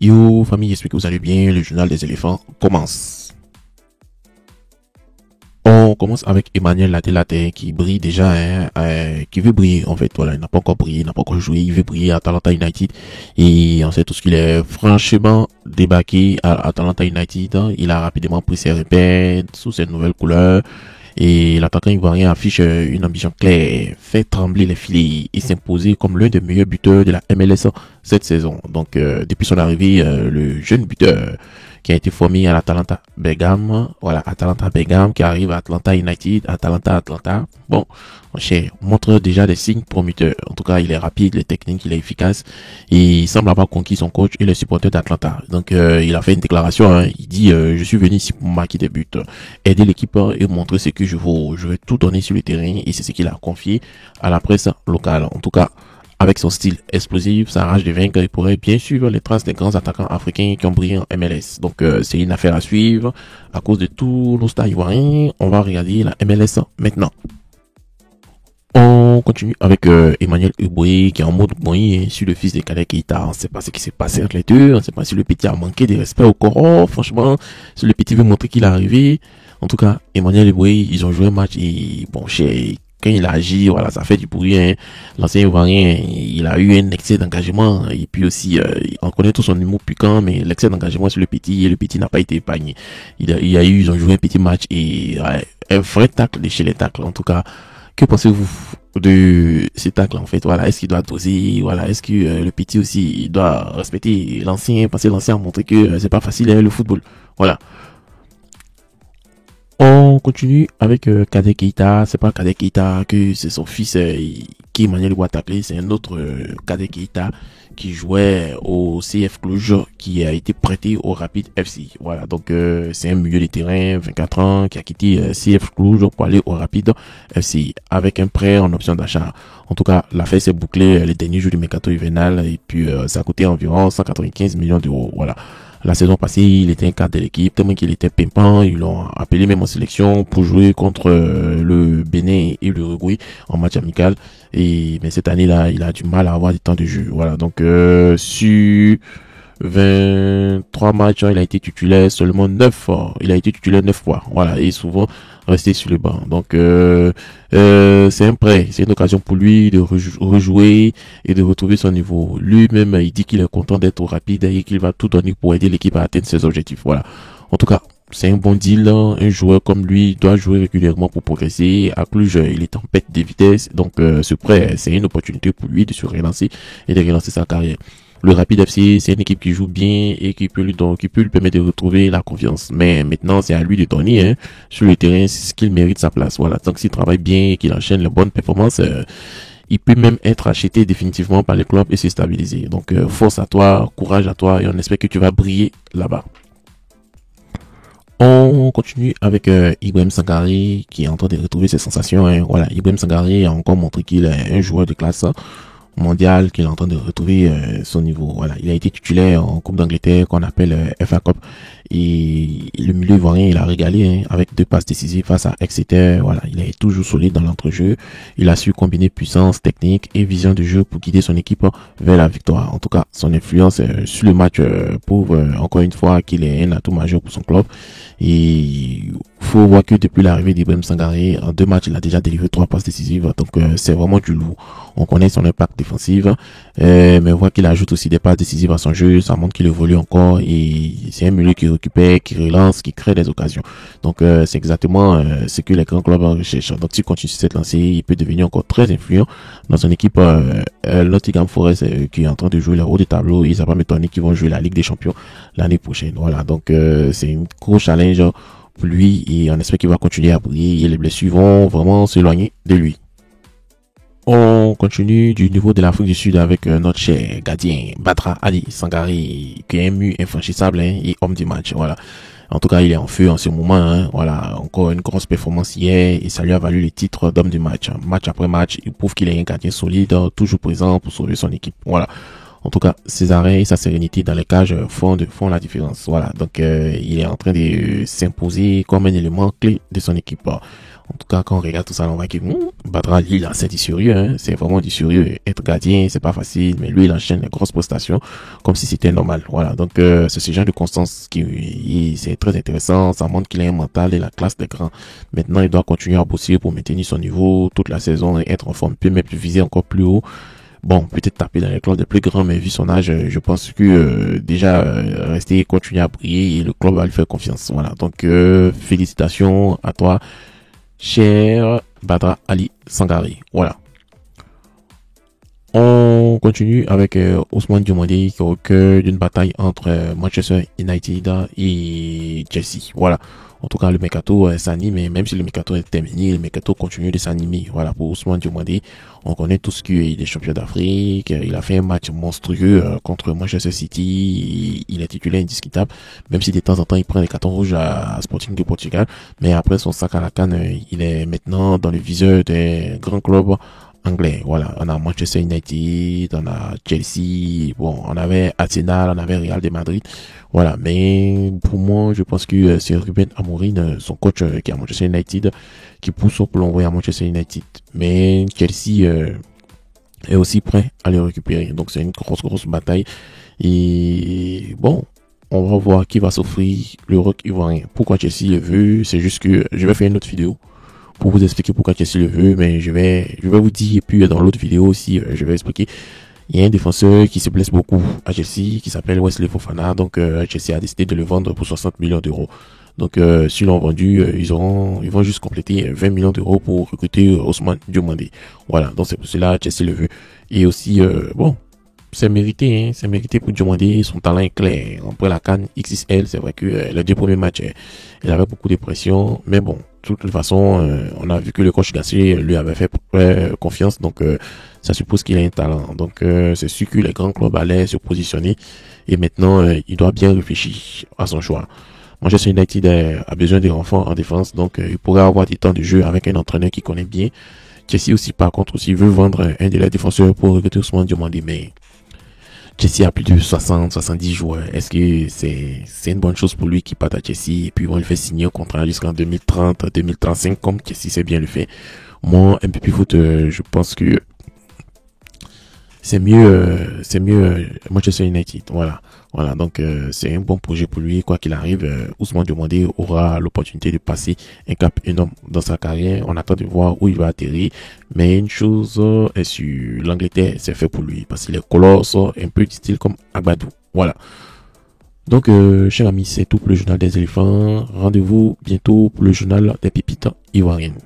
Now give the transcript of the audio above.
Yo famille, j'espère que vous allez bien. Le journal des éléphants commence. On commence avec Emmanuel Latte qui brille déjà, qui veut briller en fait. Voilà, il n'a pas encore brillé, il n'a pas encore joué, il veut briller à Atalanta United et on sait tous qu'il est franchement débarqué à Atalanta United. Il a rapidement pris ses repères sous ses nouvelles couleurs. Et l'attaquant ivoirien affiche une ambition claire, fait trembler les filets et s'imposer comme l'un des meilleurs buteurs de la MLS cette saison. Donc depuis son arrivée, le jeune buteur qui a été formé à l'Atalanta Bergame, voilà, Atalanta Bergame qui arrive à Atlanta United, Atlanta. Bon, mon cher, montre déjà des signes prometteurs. En tout cas, il est rapide, il est technique, il est efficace et il semble avoir conquis son coach et les supporters d'Atlanta. Donc il a fait une déclaration, hein, il dit je suis venu ici pour marquer des buts, aider l'équipe et montrer ce que je vaux. Je vais tout donner sur le terrain et c'est ce qu'il a confié à la presse locale. En tout cas, avec son style explosif, sa rage de vaincre, il pourrait bien suivre les traces des grands attaquants africains qui ont brillé en MLS. Donc c'est une affaire à suivre. À cause de tous nos stars ivoiriens, on va regarder la MLS maintenant. On continue avec Emmanuel Uboué qui est en mode bruit sur le fils de Kadek Keita. On ne sait pas ce qui s'est passé entre les deux. On ne sait pas si le petit a manqué de respect au corps. Oh, franchement, si le petit veut montrer qu'il est arrivé. En tout cas, Emmanuel Uboué, ils ont joué un match et bon, quand il a agi, voilà, ça fait du bruit. Hein. L'ancien Ivoirien, il a eu un excès d'engagement et puis aussi, on connaît tout son humour piquant, mais l'excès d'engagement sur le petit et le petit n'a pas été épargné. Ils ont joué un petit match et ouais, un vrai tacle de chez les tacles. En tout cas, que pensez-vous de ces tacles en fait? Voilà, est-ce qu'il doit doser? Voilà, est-ce que le petit aussi il doit respecter l'ancien, parce que l'ancien a montré que c'est pas facile le football. Voilà. On continue avec Kadek Keita. C'est pas Kadek Keita que c'est son fils qui Emmanuel Ouattara. C'est un autre Kadek Keita qui jouait au CF Cluj, qui a été prêté au Rapid FC. Voilà, donc c'est un milieu de terrain, 24 ans, qui a quitté CF Cluj pour aller au Rapid FC avec un prêt en option d'achat. En tout cas, l'affaire s'est bouclée les derniers jours du mercato hivernal et puis ça a coûté environ 195 millions d'euros. Voilà. La saison passée, il était un cadre de l'équipe, tellement qu'il était pimpant. Ils l'ont appelé même en sélection pour jouer contre le Bénin et l'Uruguay en match amical. Mais cette année-là, il a du mal à avoir du temps de jeu. Voilà, donc sur 23 matchs, hein, il a été titulaire seulement 9 fois. Il a été titulaire 9 fois. Voilà, et souvent resté sur le banc. Donc c'est un prêt, c'est une occasion pour lui de rejouer et de retrouver son niveau. Lui-même, il dit qu'il est content d'être rapide et qu'il va tout donner pour aider l'équipe à atteindre ses objectifs. Voilà. En tout cas, c'est un bon deal. Un joueur comme lui doit jouer régulièrement pour progresser. À Cluj, il est en perte de vitesse. Donc ce prêt, c'est une opportunité pour lui de se relancer et de relancer sa carrière. Le Rapid FC, c'est une équipe qui joue bien et qui peut lui permettre de retrouver la confiance. Mais maintenant, c'est à lui de donner, hein, sur le terrain, c'est ce qu'il mérite sa place. Voilà. Tant qu'il travaille bien et qu'il enchaîne les bonnes performances, il peut même être acheté définitivement par les clubs et se stabiliser. Donc, force à toi, courage à toi et on espère que tu vas briller là-bas. On continue avec Ibrahim Sangare qui est en train de retrouver ses sensations. Hein. Voilà, Ibrahim Sangare a encore montré qu'il est un joueur de classe mondial, qu'il est en train de retrouver son niveau. Voilà, il a été titulaire en Coupe d'Angleterre qu'on appelle FA Cup et le milieu ivoirien il a régalé, hein, avec 2 passes décisives face à Exeter. Voilà, il est toujours solide dans l'entrejeu. Il a su combiner puissance, technique et vision de jeu pour guider son équipe vers la victoire. En tout cas, son influence sur le match prouve encore une fois qu'il est un atout majeur pour son club. Et faut voir que depuis l'arrivée d'Ibrahim Sangare, en 2 matchs, il a déjà délivré 3 passes décisives. Donc c'est vraiment du lourd. On connaît son impact défensif, mais on voit qu'il ajoute aussi des passes décisives à son jeu. Ça montre qu'il évolue encore et c'est un milieu qui récupère, qui relance, qui crée des occasions. Donc c'est exactement ce que les grands clubs recherchent. Donc s'il continue sur cette lancée, il peut devenir encore très influent dans son équipe Nottingham Forest qui est en train de jouer le haut des tableaux. Et ça va m'étonner qu'ils vont jouer la Ligue des Champions l'année prochaine. Voilà, donc c'est une gros challenge pour lui et on espère qu'il va continuer à briller et les blessures vont vraiment s'éloigner de lui. On continue du niveau de l'Afrique du Sud avec notre cher gardien Batra Ali Sangare qui est un mur infranchissable, hein, et homme du match. Voilà. En tout cas, il est en feu en ce moment. Hein. Voilà, encore une grosse performance hier et ça lui a valu le titre d'homme du match. Match après match, il prouve qu'il est un gardien solide, toujours présent pour sauver son équipe. Voilà. En tout cas, ses arrêts et sa sérénité dans les cages font la différence. Voilà. Donc, il est en train de s'imposer comme un élément clé de son équipe. En tout cas, quand on regarde tout ça, on voit que Badra, lui, là, c'est du sérieux, hein. C'est vraiment du sérieux. Être gardien, c'est pas facile, mais lui, il enchaîne les grosses prestations comme si c'était normal. Voilà. Donc, c'est ce genre de constance c'est très intéressant. Ça montre qu'il a un mental et la classe des grands. Maintenant, il doit continuer à bosser pour maintenir son niveau toute la saison et être en forme, puis même viser encore plus haut. Bon, peut-être taper dans les classes des plus grands, mais vu son âge, je pense que déjà rester, continuer à briller et le club va lui faire confiance. Voilà. Donc, félicitations à toi, cher Badra Ali Sangare. Voilà. On continue avec Ousmane Diomandé qui est au cœur d'une bataille entre Manchester United et Chelsea. Voilà. En tout cas, le mercato s'anime, et même si le mercato est terminé, le mercato continue de s'animer. Voilà, pour Ousmane Diomandé, on connaît tout ce qu'il est champion d'Afrique. Il a fait un match monstrueux contre Manchester City. Il est titulaire indiscutable, même si de temps en temps il prend des cartons rouges à Sporting de Portugal. Mais après son sac à la canne, il est maintenant dans le viseur des grands clubs anglais. Voilà, on a Manchester United, on a Chelsea, bon, on avait Arsenal, on avait Real de Madrid. Voilà, mais pour moi, je pense que c'est Ruben Amorim, son coach qui est à Manchester United, qui pousse pour l'envoyer à Manchester United. Mais Chelsea est aussi prêt à le récupérer. Donc c'est une grosse bataille. Et bon, on va voir qui va s'offrir le rock ivoirien. Pourquoi Chelsea le veut, c'est juste que je vais faire une autre vidéo pour vous expliquer pourquoi Chelsea le veut, mais je vais vous dire, et puis dans l'autre vidéo aussi, je vais expliquer. Il y a un défenseur qui se blesse beaucoup à Chelsea, qui s'appelle Wesley Fofana, donc Chelsea a décidé de le vendre pour 60 millions d'euros. Donc s'ils l'ont vendu, ils vont juste compléter 20 millions d'euros pour recruter Ousmane Diomandé. Voilà, donc c'est pour cela Chelsea le veut. Et aussi, bon, c'est mérité, hein, c'est mérité pour Diomandé, son talent est clair. Après la CAN XXL, c'est vrai que les 2 premiers matchs, il avait beaucoup de pression, mais bon, de toute façon, on a vu que le coach Gassier lui avait fait confiance, donc ça suppose qu'il a un talent. Donc c'est sûr que les grands clubs allaient se positionner, et maintenant il doit bien réfléchir à son choix. Manchester United a besoin de renforts en défense, donc il pourrait avoir du temps de jeu avec un entraîneur qui connaît bien. Chelsea aussi, par contre, aussi veut vendre un de leurs défenseurs pour recruter Ousmane Diomandé, mais Chelsea a plus de 70 joueurs. Est-ce que c'est une bonne chose pour lui qui parte à Chelsea et puis on le fait signer un contrat jusqu'en 2030, 2035 comme Chelsea sait bien le fait. Moi, MPP Foot, je pense que c'est mieux Manchester United. Voilà. Donc c'est un bon projet pour lui. Quoi qu'il arrive, Ousmane Diomandé aura l'opportunité de passer un cap énorme dans sa carrière. On attend de voir où il va atterrir. Mais une chose est sûre, l'Angleterre, c'est fait pour lui parce qu'il est colosse, un peu du style comme Agbadou. Voilà. Donc, chers amis, c'est tout pour le journal des éléphants. Rendez-vous bientôt pour le journal des pépites ivoiriennes.